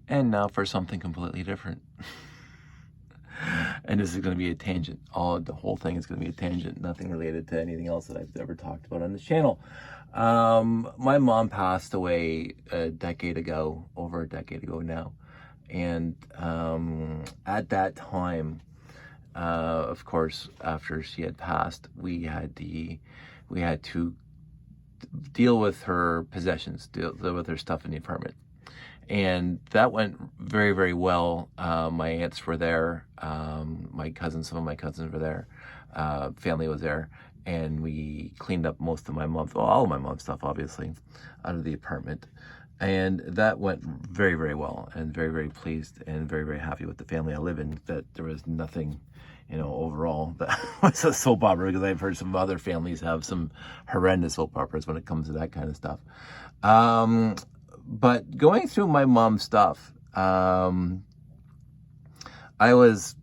And now for something completely different. And this is going to be a tangent. The whole thing is going to be a tangent, nothing related to anything else that I've ever talked about on this channel. My mom passed away over a decade ago now. And at that time, of course, after she had passed, we had to deal with her possessions, deal with her stuff in the apartment. And that went very, very well. My aunts were there. Some of my cousins were there. Family was there. And we cleaned up all of my mom's stuff, obviously, out of the apartment. And that went very, very well, and very, very pleased and very, very happy with the family I live in, that there was nothing, overall that was a soap opera, because I've heard some other families have some horrendous soap operas when it comes to that kind of stuff. But going through my mom's stuff, I was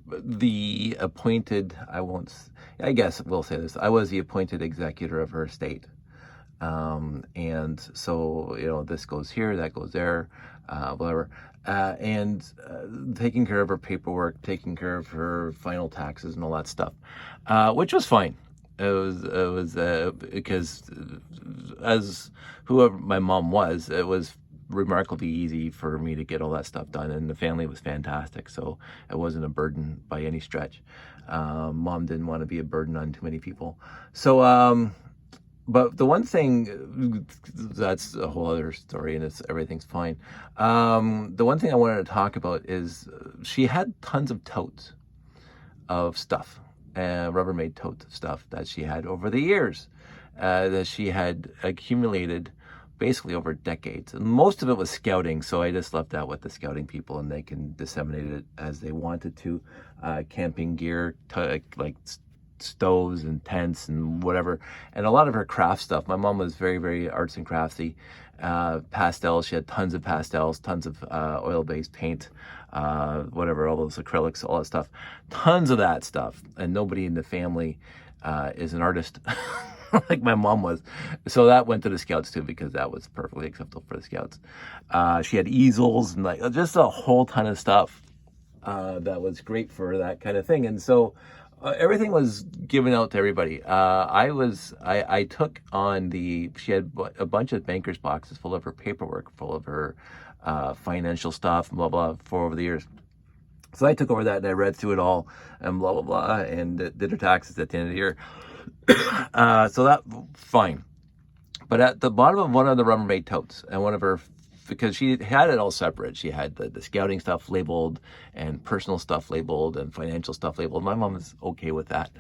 the appointed, I guess we'll say this, I was the appointed executor of her estate. And so, this goes here, that goes there, whatever. And taking care of her paperwork, taking care of her final taxes and all that stuff, which was fine. It was because as whoever my mom was, it was remarkably easy for me to get all that stuff done, and the family was fantastic, so it wasn't a burden by any stretch. Mom didn't want to be a burden on too many people. So, but the one thing, that's a whole other story, and everything's fine. The one thing I wanted to talk about is she had tons of totes of stuff, Rubbermaid totes of stuff that she had over the years, that she had accumulated basically over decades. And most of it was scouting, so I just left that with the scouting people, and they can disseminate it as they wanted to. Camping gear, like stoves and tents and whatever, and a lot of her craft stuff. My mom was very, very arts and craftsy. Pastels, she had tons of pastels, tons of oil-based paint, whatever, all those acrylics, all that stuff, tons of that stuff. And nobody in the family is an artist like my mom was, so that went to the scouts too, because that was perfectly acceptable for the scouts. She had easels and just a whole ton of stuff that was great for that kind of thing. And so everything was given out to everybody. I took on she had a bunch of banker's boxes full of her paperwork, full of her financial stuff, blah, blah, for over the years. So I took over that, and I read through it all, and blah, blah, blah, and did her taxes at the end of the year. So that, fine. But at the bottom of one of the Rubbermaid totes, and one of her, because she had it all separate. She had the scouting stuff labeled, and personal stuff labeled, and financial stuff labeled. My mom was okay with that.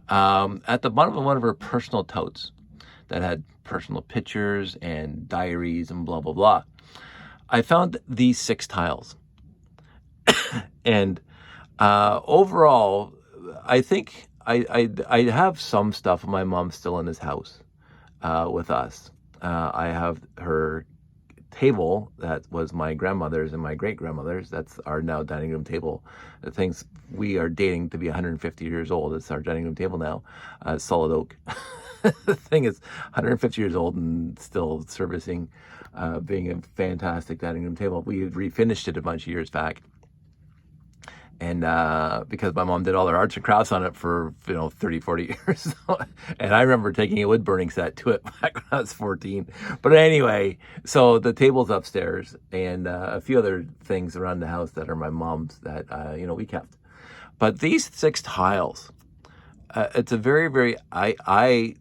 At the bottom of one of her personal totes that had personal pictures and diaries and blah, blah, blah, I found these 6 tiles. And overall, I think I have some stuff of my mom still in this house with us. I have her table that was my grandmother's and my great-grandmother's. That's our now dining room table. The things we are dating to be 150 years old. It's our dining room table now, solid oak. The thing is 150 years old and still servicing, being a fantastic dining room table. We had refinished it a bunch of years back. And because my mom did all her arts and crafts on it for 30, 40 years. And I remember taking a wood burning set to it back when I was 14. But anyway, so the table's upstairs, and a few other things around the house that are my mom's that we kept. But these 6 tiles, it's a very, very, I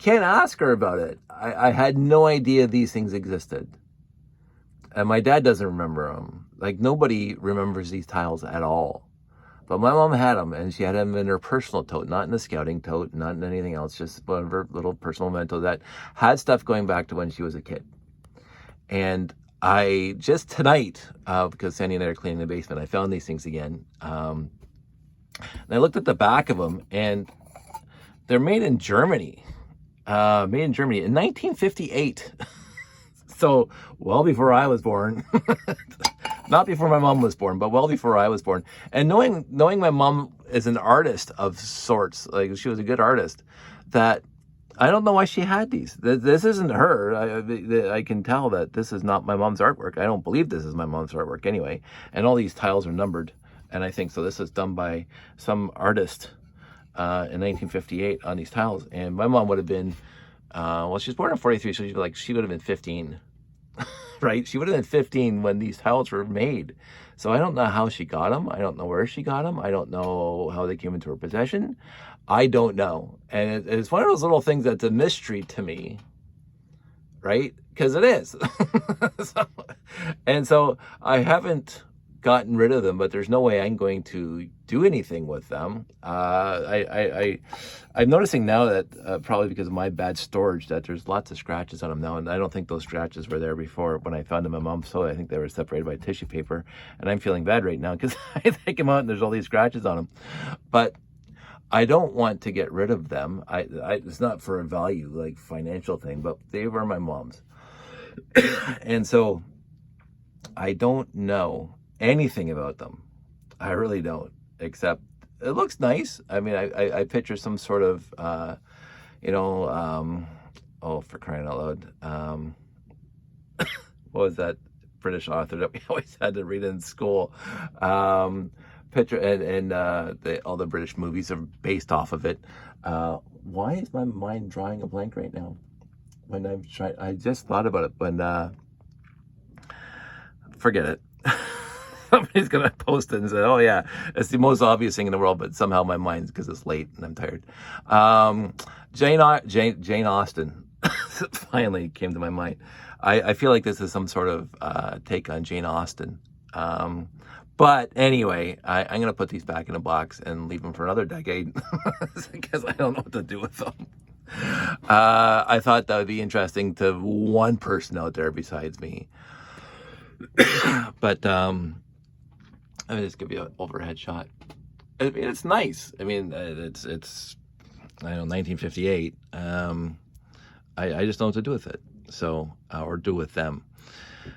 can't ask her about it. I had no idea these things existed. And my dad doesn't remember them. Like, nobody remembers these tiles at all. But my mom had them, and she had them in her personal tote, not in the scouting tote, not in anything else, just one of her little personal memento that had stuff going back to when she was a kid. And I just tonight, because Sandy and I are cleaning the basement, I found these things again. And I looked at the back of them, and they're made in Germany. Made in Germany in 1958. So well before I was born. Not before my mom was born, but well before I was born. And knowing my mom is an artist of sorts, like she was a good artist, that I don't know why she had these. This isn't her. I can tell that this is not my mom's artwork. I don't believe this is my mom's artwork anyway. And all these tiles are numbered. And I think so this is done by some artist in 1958 on these tiles. And my mom would have been, well, she was born in 43, so she would have been 15. Right? She would have been 15 when these tiles were made. So I don't know how she got them. I don't know where she got them. I don't know how they came into her possession. I don't know. And it's one of those little things that's a mystery to me, right? Because it is. So I haven't gotten rid of them, but there's no way I'm going to do anything with them. I'm noticing now that probably because of my bad storage that there's lots of scratches on them now, and I don't think those scratches were there before when I found them in my mom's soil. I think they were separated by tissue paper, and I'm feeling bad right now because I take them out and there's all these scratches on them. But I don't want to get rid of them. It's not for a value, like financial thing, but they were my mom's. And so I don't know anything about them. I really don't, except it looks nice. I mean, I picture some sort of, oh, for crying out loud. What was that British author that we always had to read in school? Picture and all the British movies are based off of it. Why is my mind drawing a blank right now? When I'm trying, I just thought about it. When forget it. Somebody's gonna post it and say, "Oh yeah, it's the most obvious thing in the world," but somehow my mind's because it's late and I'm tired. Jane Austen finally came to my mind. I feel like this is some sort of take on Jane Austen. But anyway, I'm going to put these back in a box and leave them for another decade because I don't know what to do with them. I thought that would be interesting to one person out there besides me. But let me just give you an overhead shot. I mean, it's nice. I mean, it's I don't know, 1958. I just don't know what to do with it. So, or do with them.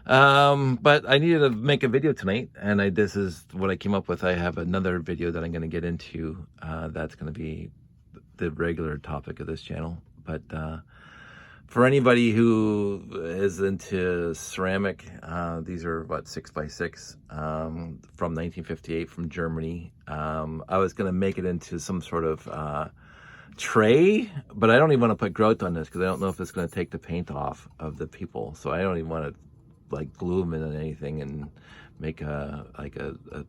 But I needed to make a video tonight, and this is what I came up with. I have another video that I'm going to get into. That's going to be the regular topic of this channel. But for anybody who is into ceramic, these are about 6x6 from 1958 from Germany. I was going to make it into some sort of tray, but I don't even want to put grout on this because I don't know if it's going to take the paint off of the people. So I don't even want to like glue them in anything and make a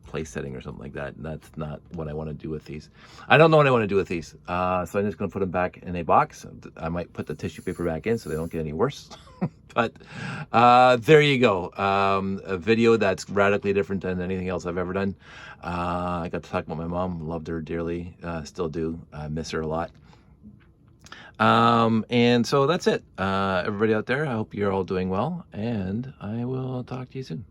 place setting or something like that. And that's not what I want to do with these. I don't know what I want to do with these. So I'm just going to put them back in a box. I might put the tissue paper back in so they don't get any worse. But there you go. A video that's radically different than anything else I've ever done. I got to talk about my mom. Loved her dearly. Still do. Miss her a lot. And so that's it. Everybody out there, I hope you're all doing well, and I will talk to you soon.